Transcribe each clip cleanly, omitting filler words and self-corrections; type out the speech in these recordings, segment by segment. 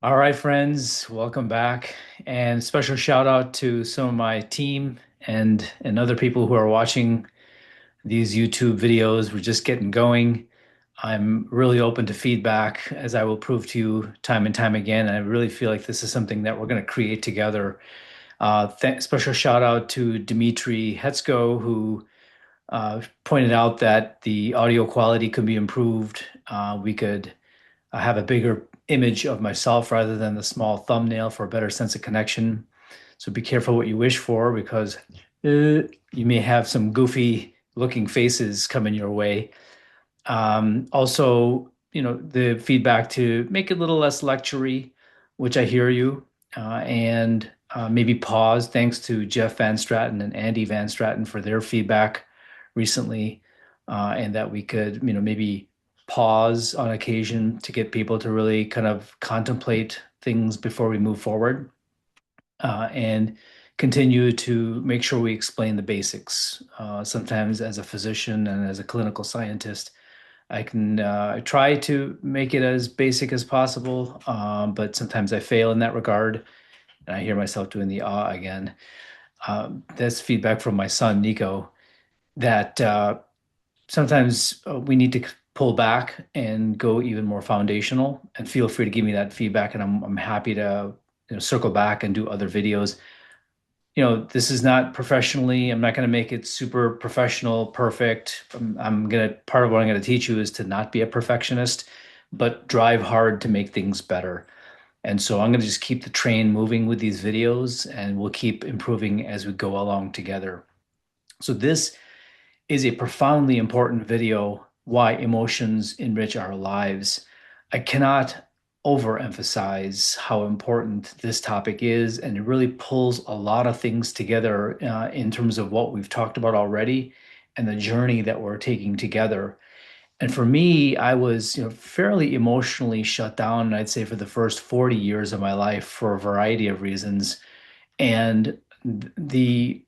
All right, friends, welcome back. And special shout out to some of my team and other people who are watching these YouTube videos. We're just getting going. I'm really open to feedback, as I will prove to you time and time again. I really feel like this is something that we're going to create together. Special shout out to Dimitri Hetzko, who pointed out that the audio quality could be improved. We could have a bigger image of myself rather than the small thumbnail for a better sense of connection. So be careful what you wish for because you may have some goofy looking faces coming your way. Also, the feedback to make it a little less lectury, which I hear you, and maybe pause. Thanks to Jeff Van Straten and Andy Van Straten for their feedback recently, and that we could, maybe pause on occasion to get people to really kind of contemplate things before we move forward, and continue to make sure we explain the basics. Sometimes, as a physician and as a clinical scientist, I can try to make it as basic as possible, but sometimes I fail in that regard, and I hear myself doing the again. That's feedback from my son, Nico, that sometimes we need to pull back and go even more foundational. And feel free to give me that feedback, and I'm happy to circle back and do other videos. This is not professionally, I'm not going to make it super professional, perfect. Part of what I'm going to teach you is to not be a perfectionist, but drive hard to make things better. And so I'm going to just keep the train moving with these videos and we'll keep improving as we go along together. So this is a profoundly important video, Why Emotions Enrich Our Lives. I cannot overemphasize how important this topic is, and it really pulls a lot of things together in terms of what we've talked about already and the journey that we're taking together. And for me, I was, fairly emotionally shut down, I'd say, for the first 40 years of my life for a variety of reasons. And the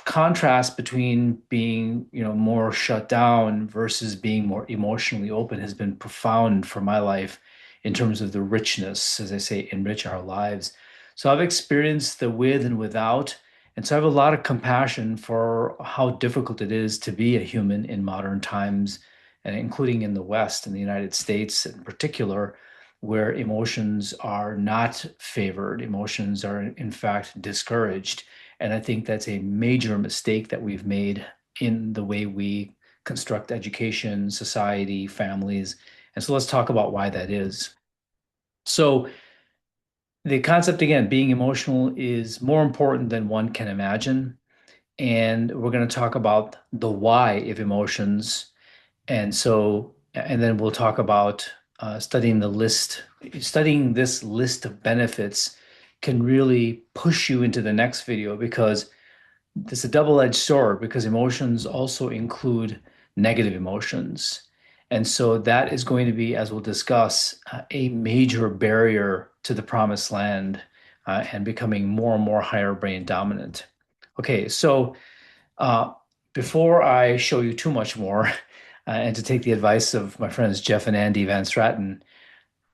contrast between being, more shut down versus being more emotionally open has been profound for my life in terms of the richness, as I say, enrich our lives. So I've experienced the with and without, and so I have a lot of compassion for how difficult it is to be a human in modern times, and including in the West, in the United States in particular, where emotions are not favored, emotions are in fact discouraged. And I think that's a major mistake that we've made in the way we construct education, society, families. And so let's talk about why that is. So, the concept again, being emotional is more important than one can imagine. And we're going to talk about the why of emotions, and then we'll talk about studying the list. Studying this list of benefits can really push you into the next video because it's a double-edged sword because emotions also include negative emotions. And so that is going to be, as we'll discuss, a major barrier to the promised land and becoming more and more higher brain dominant. Okay, so uh, before I show you too much more, and to take the advice of my friends Jeff and Andy Van Straten,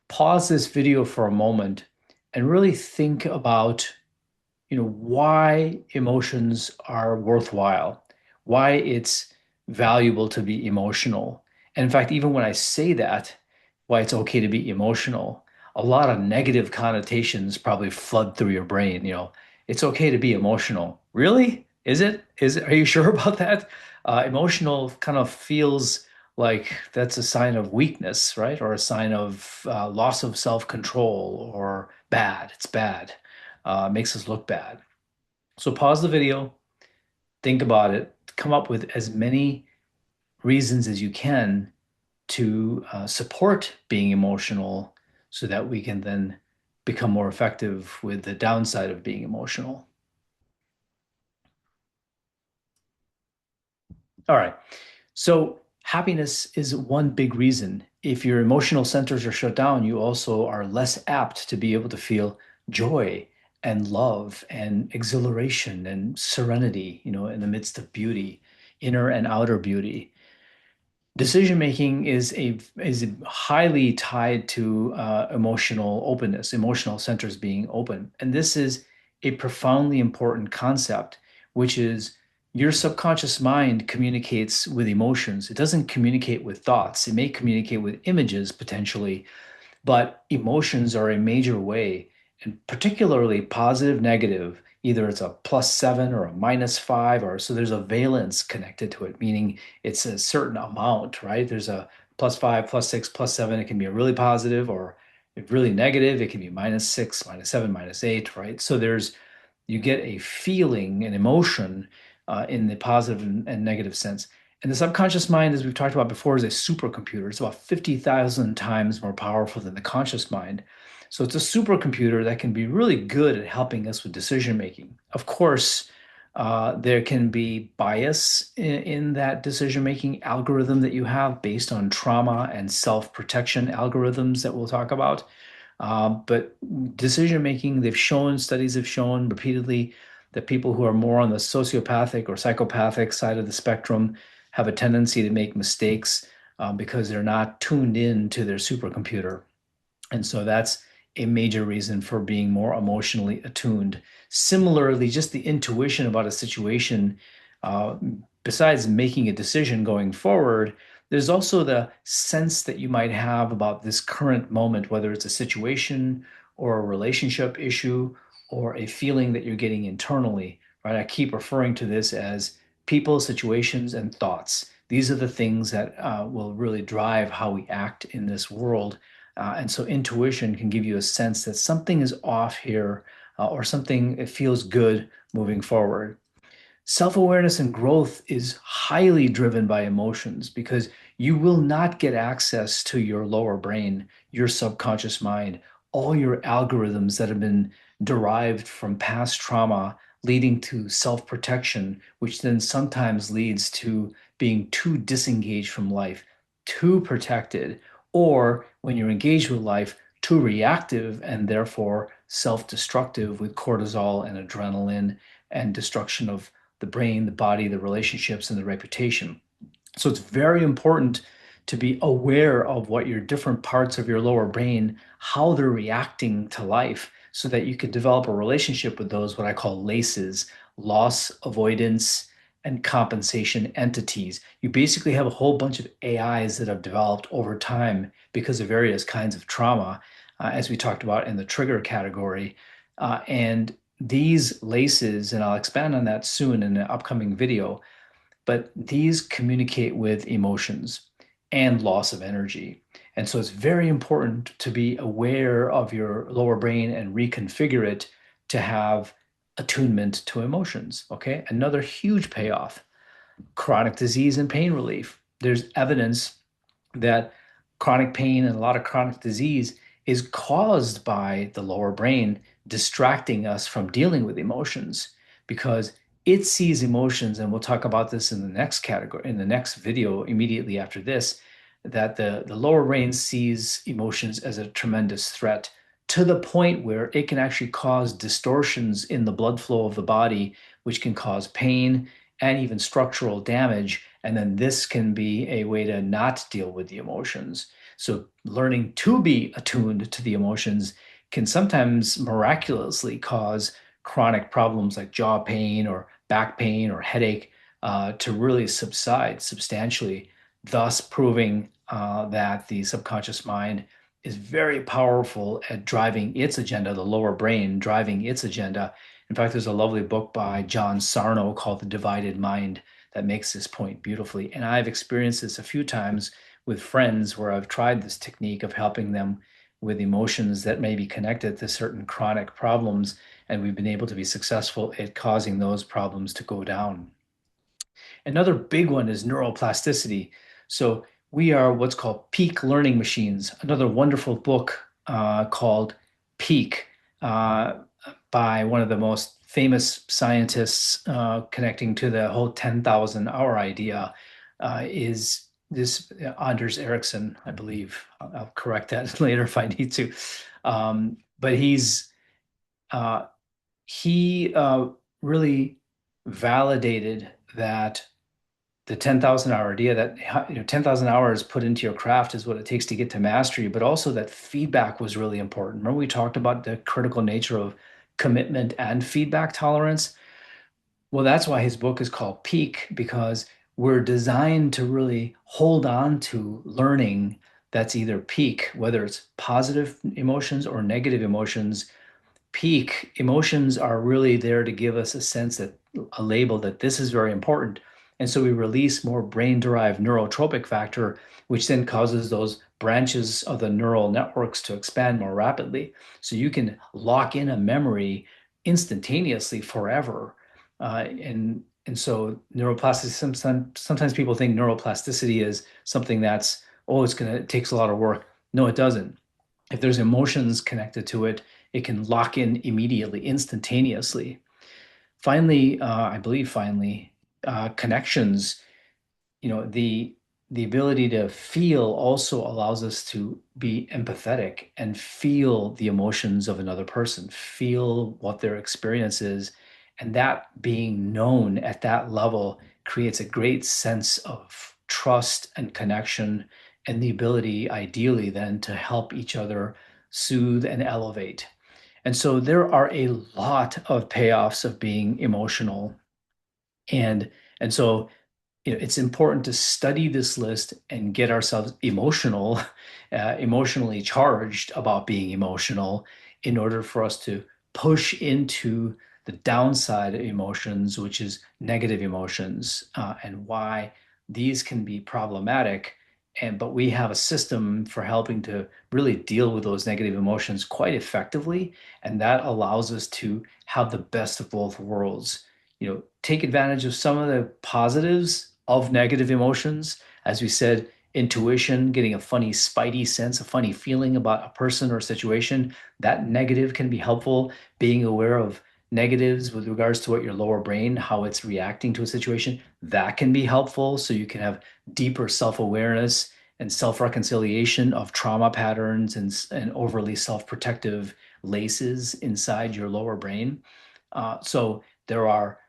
pause this video for a moment and really think about, why emotions are worthwhile, why it's valuable to be emotional. And in fact, even when I say that, why it's okay to be emotional, a lot of negative connotations probably flood through your brain. It's okay to be emotional. Really? Is it? Are you sure about that? Emotional kind of feels like that's a sign of weakness, right? Or a sign of loss of self-control or bad. It's bad. Makes us look bad. So pause the video, think about it, come up with as many reasons as you can to support being emotional so that we can then become more effective with the downside of being emotional. All right. So happiness is one big reason. If your emotional centers are shut down, you also are less apt to be able to feel joy and love and exhilaration and serenity, in the midst of beauty, inner and outer beauty. Decision making is highly tied to emotional openness, emotional centers being open. And this is a profoundly important concept, which is your subconscious mind communicates with emotions. It doesn't communicate with thoughts. It may communicate with images potentially, but emotions are a major way, and particularly positive, negative. Either it's a +7 or a -5, or so there's a valence connected to it, meaning it's a certain amount, right? There's a +5, +6, +7. It can be a really positive, or if really negative, it can be -6, -7, -8, right? So you get a feeling, an emotion in the positive and negative sense. And the subconscious mind, as we've talked about before, is a supercomputer. It's about 50,000 times more powerful than the conscious mind. So it's a supercomputer that can be really good at helping us with decision making. Of course, there can be bias in that decision making algorithm that you have based on trauma and self protection algorithms that we'll talk about. But decision making, studies have shown repeatedly that people who are more on the sociopathic or psychopathic side of the spectrum have a tendency to make mistakes because they're not tuned in to their supercomputer. And so that's a major reason for being more emotionally attuned. Similarly, just the intuition about a situation, uh, besides making a decision going forward, there's also the sense that you might have about this current moment, whether it's a situation or a relationship issue or a feeling that you're getting internally, right? I keep referring to this as people, situations, and thoughts. These are the things that will really drive how we act in this world. And so intuition can give you a sense that something is off here or something, it feels good moving forward. Self-awareness and growth is highly driven by emotions because you will not get access to your lower brain, your subconscious mind, all your algorithms that have been derived from past trauma, leading to self-protection, which then sometimes leads to being too disengaged from life, too protected, or when you're engaged with life, too reactive and therefore self-destructive with cortisol and adrenaline and destruction of the brain, the body, the relationships, and the reputation. So it's very important to be aware of what your different parts of your lower brain, how they're reacting to life, so that you could develop a relationship with those, what I call laces, loss avoidance and compensation entities. You basically have a whole bunch of AIs that have developed over time because of various kinds of trauma, as we talked about in the trigger category. And these laces, and I'll expand on that soon in an upcoming video, but these communicate with emotions and loss of energy. And so it's very important to be aware of your lower brain and reconfigure it to have attunement to emotions. Okay. Another huge payoff: chronic disease and pain relief. There's evidence that chronic pain and a lot of chronic disease is caused by the lower brain distracting us from dealing with emotions because it sees emotions, and we'll talk about this in the next category, in the next video immediately after this, that the lower brain sees emotions as a tremendous threat to the point where it can actually cause distortions in the blood flow of the body, which can cause pain and even structural damage. And then this can be a way to not deal with the emotions. So learning to be attuned to the emotions can sometimes miraculously cause chronic problems like jaw pain or back pain or headache to really subside substantially, thus proving that the subconscious mind is very powerful at driving its agenda, the lower brain driving its agenda. In fact, there's a lovely book by John Sarno called The Divided Mind that makes this point beautifully. And I've experienced this a few times with friends where I've tried this technique of helping them with emotions that may be connected to certain chronic problems, and we've been able to be successful at causing those problems to go down. Another big one is neuroplasticity. So we are what's called peak learning machines. Another wonderful book called Peak uh, by one of the most famous scientists connecting to the whole 10,000 hour idea is this Anders Ericsson, I believe. I'll correct that later if I need to. But uh, he really validated that the 10,000 hour idea that 10,000 hours put into your craft is what it takes to get to mastery, but also that feedback was really important. Remember, we talked about the critical nature of commitment and feedback tolerance? Well, that's why his book is called Peak, because we're designed to really hold on to learning that's either peak, whether it's positive emotions or negative emotions. Peak emotions are really there to give us a sense that a label that this is very important. And so we release more brain-derived neurotropic factor, which then causes those branches of the neural networks to expand more rapidly. So you can lock in a memory instantaneously forever. And so neuroplasticity, sometimes people think neuroplasticity is something that's, oh, it takes a lot of work. No, it doesn't. If there's emotions connected to it, it can lock in immediately, instantaneously. Finally, I believe finally, connections, the ability to feel also allows us to be empathetic and feel the emotions of another person, feel what their experience is. And that being known at that level creates a great sense of trust and connection, and the ability, ideally, then to help each other soothe and elevate. And so there are a lot of payoffs of being emotional. And and so it's important to study this list and get ourselves emotionally charged about being emotional in order for us to push into the downside of emotions, which is negative emotions, and why these can be problematic. But we have a system for helping to really deal with those negative emotions quite effectively, and that allows us to have the best of both worlds. Take advantage of some of the positives of negative emotions. As we said, intuition, getting a funny spidey sense, a funny feeling about a person or a situation, that negative can be helpful. Being aware of negatives with regards to what your lower brain, how it's reacting to a situation, that can be helpful. So you can have deeper self-awareness and self-reconciliation of trauma patterns and overly self-protective laces inside your lower brain. So there are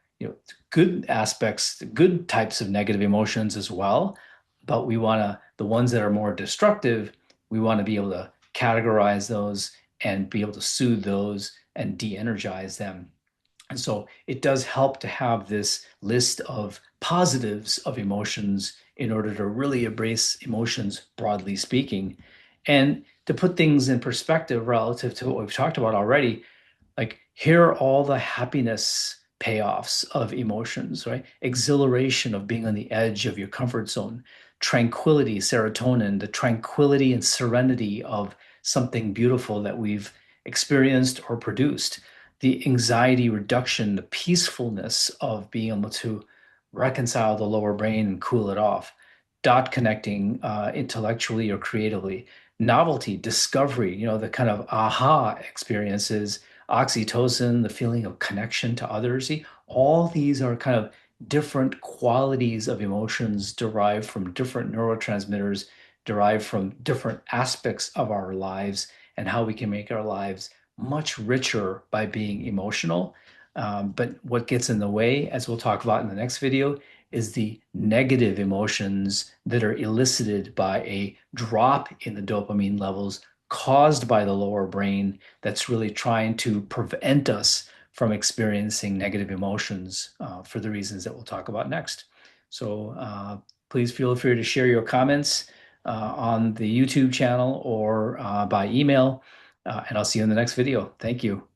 good aspects, good types of negative emotions as well, but the ones that are more destructive, we want to be able to categorize those and be able to soothe those and de-energize them. And so it does help to have this list of positives of emotions in order to really embrace emotions, broadly speaking. And to put things in perspective relative to what we've talked about already, like, here are all the happiness payoffs of emotions, right? Exhilaration of being on the edge of your comfort zone, tranquility, serotonin, the tranquility and serenity of something beautiful that we've experienced or produced, the anxiety reduction, the peacefulness of being able to reconcile the lower brain and cool it off, dot connecting intellectually or creatively, novelty, discovery, the kind of aha experiences, oxytocin, the feeling of connection to others. See, all these are kind of different qualities of emotions derived from different neurotransmitters, derived from different aspects of our lives, and how we can make our lives much richer by being emotional. But what gets in the way, as we'll talk about in the next video, is the negative emotions that are elicited by a drop in the dopamine levels caused by the lower brain that's really trying to prevent us from experiencing negative emotions for the reasons that we'll talk about next. So please feel free to share your comments on the YouTube channel or by email, and I'll see you in the next video. Thank you.